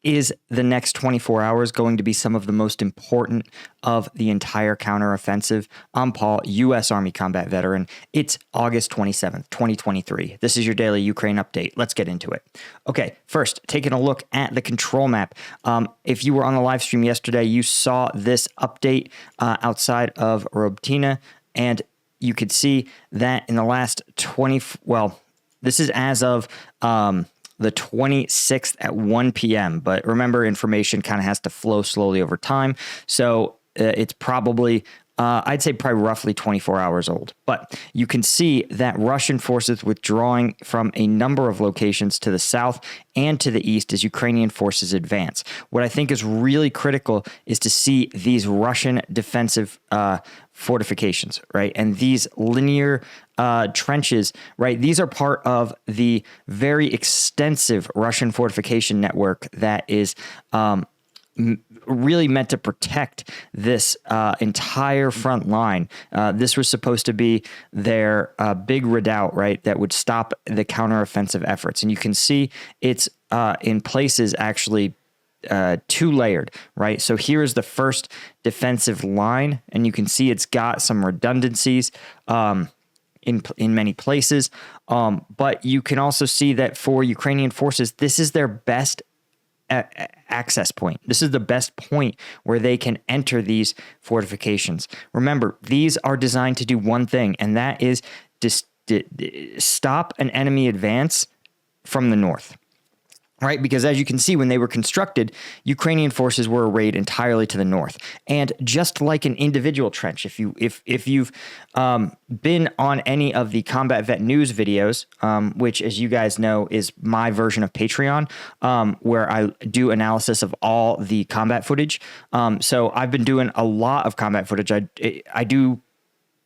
Is the next 24 hours going to be some of the most important of the entire counteroffensive? I'm Paul, U.S. Army combat veteran. It's August 27th, 2023. This is your daily Ukraine update. Let's get into it. Okay, first, taking a look at the control map. If you were on the live stream yesterday, you saw this update outside of Robtina, and you could see that in the last this is as of the 26th at 1 p.m. But remember, information kind of has to flow slowly over time. So it's probably, I'd say probably roughly 24 hours old. But you can see that Russian forces withdrawing from a number of locations to the south and to the east as Ukrainian forces advance. What I think is really critical is to see these Russian defensive fortifications, right? And these linear trenches, right? These are part of the very extensive Russian fortification network that is really meant to protect this entire front line. This was supposed to be their big redoubt, right? That would stop the counteroffensive efforts. And you can see it's in places actually two layered, right? So here is the first defensive line, and you can see it's got some redundancies in many places. But you can also see that for Ukrainian forces, this is their best access point. This is the best point where they can enter these fortifications. Remember, these are designed to do one thing, and that is stop an enemy advance from the north. Right, because as you can see, when they were constructed, Ukrainian forces were arrayed entirely to the north, and just like an individual trench, if you've been on any of the Combat Vet News videos, which, as you guys know, is my version of Patreon, where I do analysis of all the combat footage. So I've been doing a lot of combat footage. I do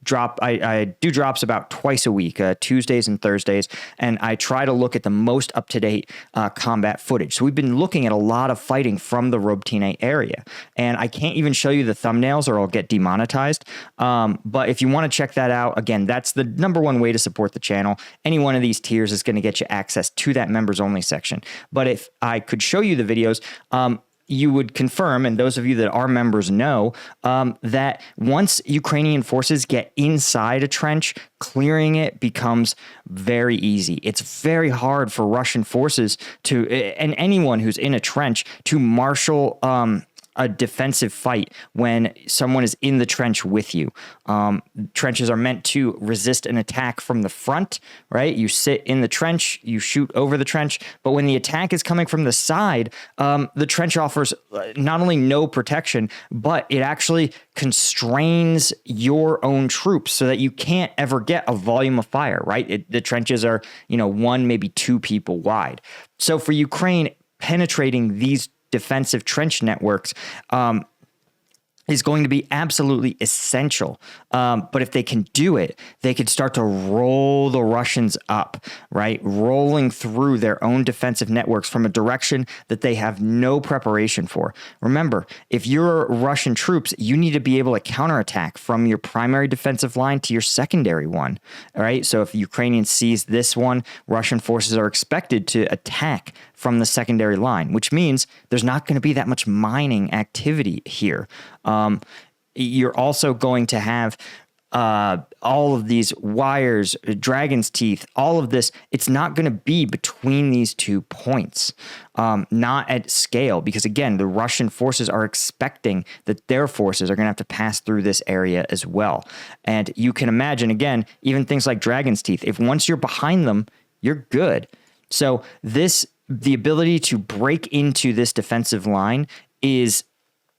drops about twice a week, Tuesdays and Thursdays, and I try to look at the most up-to-date combat footage. So we've been looking at a lot of fighting from the Robtina area, and I can't even show you the thumbnails or I'll get demonetized. But if you want to check that out, again, that's the number one way to support the channel. Any one of these tiers is going to get you access to that members-only section. But if I could show you the videos, you would confirm, and those of you that are members know, that once Ukrainian forces get inside a trench, clearing it becomes very easy. It's very hard for Russian forces to, and anyone who's in a trench, to marshal a defensive fight when someone is in the trench with you. Trenches are meant to resist an attack from the front, right? You sit in the trench, you shoot over the trench, but when the attack is coming from the side, the trench offers not only no protection, but it actually constrains your own troops so that you can't ever get a volume of fire, right? The trenches are, one, maybe two people wide. So for Ukraine, penetrating these defensive trench networks is going to be absolutely essential. But if they can do it, they could start to roll the Russians up, right? Rolling through their own defensive networks from a direction that they have no preparation for. Remember, if you're Russian troops, you need to be able to counterattack from your primary defensive line to your secondary one, all right? So if Ukrainian sees this one, Russian forces are expected to attack from the secondary line, which means there's not going to be that much mining activity here. You're also going to have all of these wires, dragon's teeth, all of this. It's not going to be between these 2 points, not at scale, because again, the Russian forces are expecting that their forces are going to have to pass through this area as well. And you can imagine, again, even things like dragon's teeth, if once you're behind them, you're good. So the ability to break into this defensive line is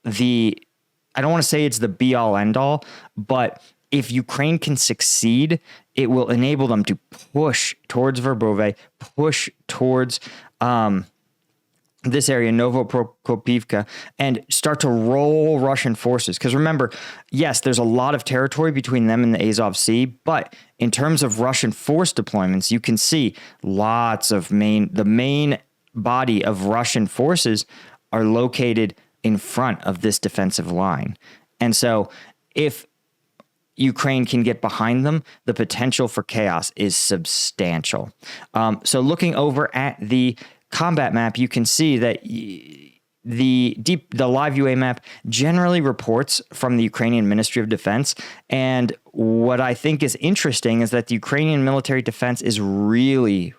I don't want to say it's the be-all, end-all, but if Ukraine can succeed, it will enable them to push towards Verbove, push towards this area, Novoprokopivka, and start to roll Russian forces. Because remember, yes, there's a lot of territory between them and the Azov Sea, but in terms of Russian force deployments, you can see lots of the main body of Russian forces are located in front of this defensive line. And so if Ukraine can get behind them, the potential for chaos is substantial. So looking over at the combat map, you can see that the live UA map generally reports from the Ukrainian Ministry of Defense. And what I think is interesting is that the Ukrainian military defense is really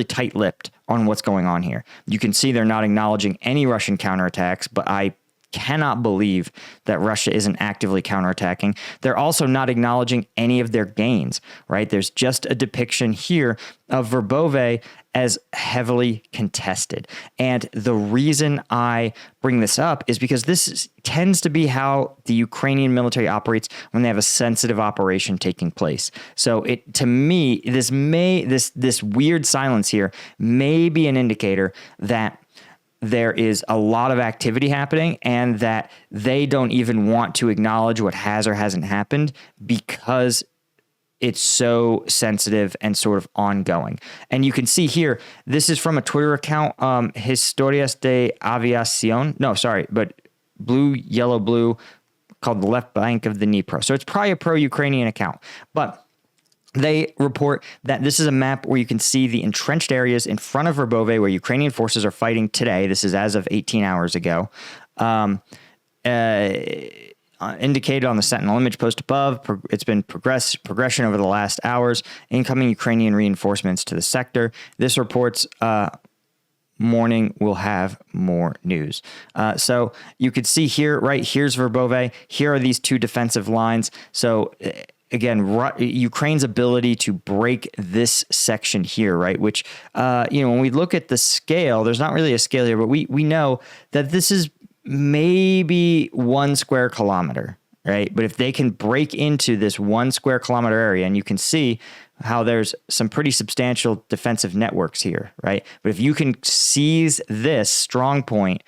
tight-lipped on what's going on here. You can see they're not acknowledging any Russian counterattacks, but I cannot believe that Russia isn't actively counterattacking. They're also not acknowledging any of their gains, right? There's just a depiction here of Verbove as heavily contested. And the reason I bring this up is because tends to be how the Ukrainian military operates when they have a sensitive operation taking place. So to me, this weird silence here may be an indicator that there is a lot of activity happening and that they don't even want to acknowledge what has or hasn't happened because it's so sensitive and sort of ongoing. And you can see here, this is from a Twitter account, Historias de Aviación. No, sorry, but blue, called the Left Bank of the Dnipro. So it's probably a pro-Ukrainian account. But they report that this is a map where you can see the entrenched areas in front of Verbove where Ukrainian forces are fighting today. This is as of 18 hours ago. Indicated on the Sentinel image post above. It's been progression over the last hours. Incoming Ukrainian reinforcements to the sector. This reports morning we'll have more news. So you could see here, right, here's Verbove. Here are these two defensive lines. So again, Ukraine's ability to break this section here, right? Which, when we look at the scale, there's not really a scale here, but we know that this is maybe 1 square kilometer, right? But if they can break into this 1 square kilometer area, and you can see how there's some pretty substantial defensive networks here, right? But if you can seize this strong point,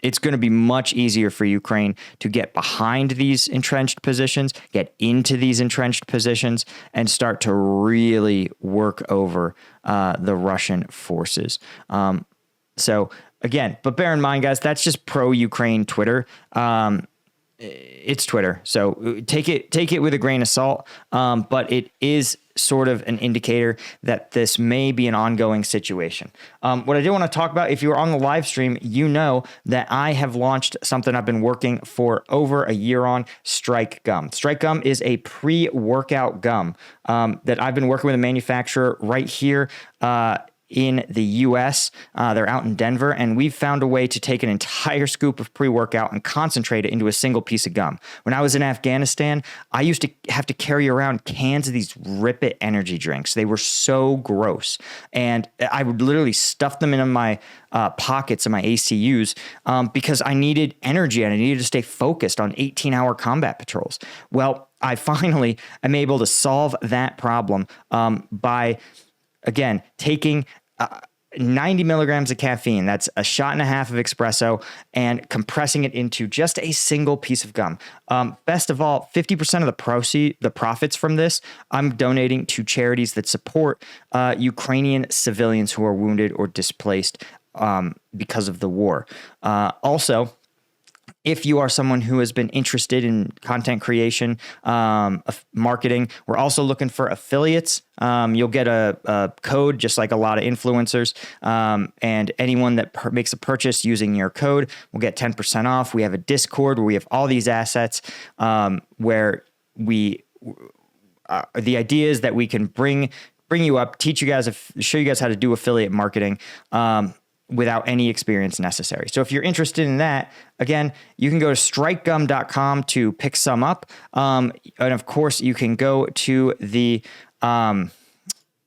it's going to be much easier for Ukraine to get behind these entrenched positions, get into these entrenched positions, and start to really work over the Russian forces. So again, but bear in mind, guys, that's just pro-Ukraine Twitter. It's Twitter, so take it with a grain of salt. But it is sort of an indicator that this may be an ongoing situation. What I do want to talk about, if you were on the live stream, you know that I have launched something I've been working for over a year on, Strike Gum. Strike Gum is a pre-workout gum that I've been working with a manufacturer right here in the U.S. They're out in Denver, and we've found a way to take an entire scoop of pre-workout and concentrate it into a single piece of gum. When I was in Afghanistan, I used to have to carry around cans of these Rip It energy drinks. They were so gross, and I would literally stuff them in my pockets of my ACUs because I needed energy and I needed to stay focused on 18-hour combat patrols. Well, I finally am able to solve that problem by again, taking 90 milligrams of caffeine, that's a shot and a half of espresso, and compressing it into just a single piece of gum. Best of all, 50% of the profits from this, I'm donating to charities that support Ukrainian civilians who are wounded or displaced because of the war. Also, if you are someone who has been interested in content creation, marketing, we're also looking for affiliates. You'll get a code just like a lot of influencers. And anyone that makes a purchase using your code will get 10% off. We have a Discord where we have all these assets where the idea is that we can bring you up, teach you guys, show you guys how to do affiliate marketing without any experience necessary. So if you're interested in that, again, you can go to strikegum.com to pick some up. And of course, you can go to the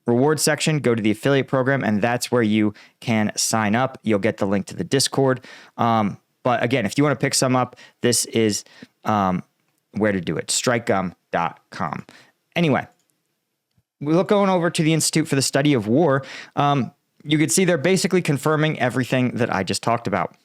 reward section, go to the affiliate program, and that's where you can sign up. You'll get the link to the Discord. But again, if you want to pick some up, this is where to do it, strikegum.com. Anyway, we're going over to the Institute for the Study of War. You could see they're basically confirming everything that I just talked about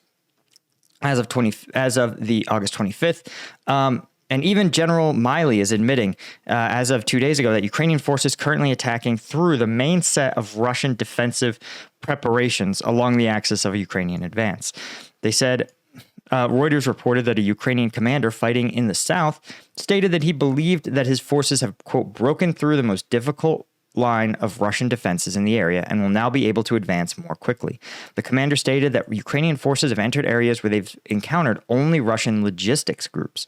as of the August 25th. And even General Miley is admitting as of 2 days ago that Ukrainian forces currently attacking through the main set of Russian defensive preparations along the axis of a Ukrainian advance. They said Reuters reported that a Ukrainian commander fighting in the south stated that he believed that his forces have, quote, broken through the most difficult line of Russian defenses in the area and will now be able to advance more quickly. The commander stated that Ukrainian forces have entered areas where they've encountered only Russian logistics groups,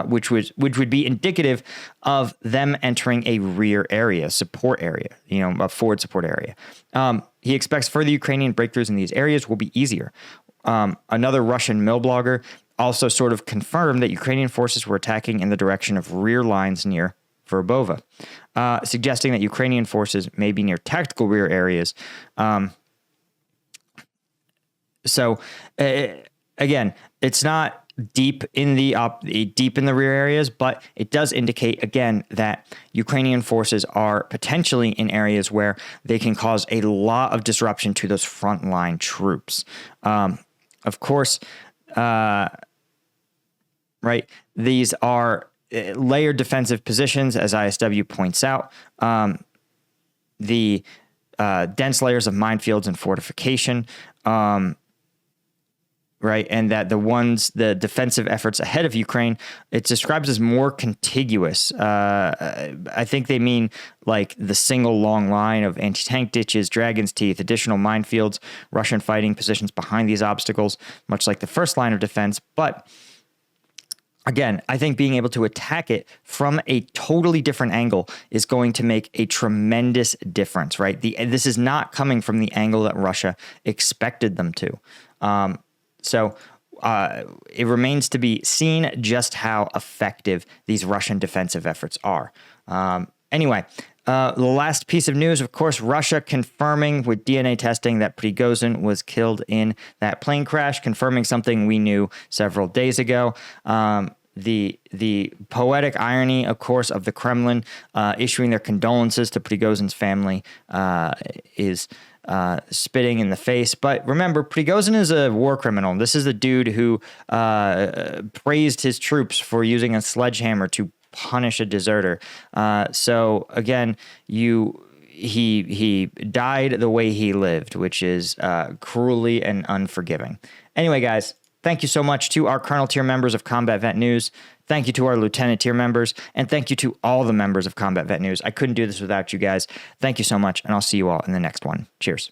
which would be indicative of them entering a rear area, support area, a forward support area. He expects further Ukrainian breakthroughs in these areas will be easier. Another Russian mill blogger also sort of confirmed that Ukrainian forces were attacking in the direction of rear lines near Verbova, suggesting that Ukrainian forces may be near tactical rear areas. Again, it's not deep in the rear areas, but it does indicate again that Ukrainian forces are potentially in areas where they can cause a lot of disruption to those frontline troops. Of course, right? These are layered defensive positions, as ISW points out. The dense layers of minefields and fortification. Right, and that the defensive efforts ahead of Ukraine, it's described as more contiguous. I think they mean like the single long line of anti-tank ditches, dragon's teeth, additional minefields, Russian fighting positions behind these obstacles, much like the first line of defense. But again, I think being able to attack it from a totally different angle is going to make a tremendous difference, right? This is not coming from the angle that Russia expected them to. So it remains to be seen just how effective these Russian defensive efforts are. Anyway, the last piece of news, of course, Russia confirming with DNA testing that Prigozhin was killed in that plane crash, confirming something we knew several days ago. The poetic irony, of course, of the Kremlin issuing their condolences to Prigozhin's family is spitting in the face. But remember, Prigozhin is a war criminal. This is the dude who praised his troops for using a sledgehammer to punish a deserter. So again, he died the way he lived, which is cruelly and unforgiving. Anyway, guys, thank you so much to our Colonel tier members of Combat Vet News. Thank you to our Lieutenant tier members, and thank you to all the members of Combat Vet News. I couldn't do this without you guys. Thank you so much, and I'll see you all in the next one. Cheers.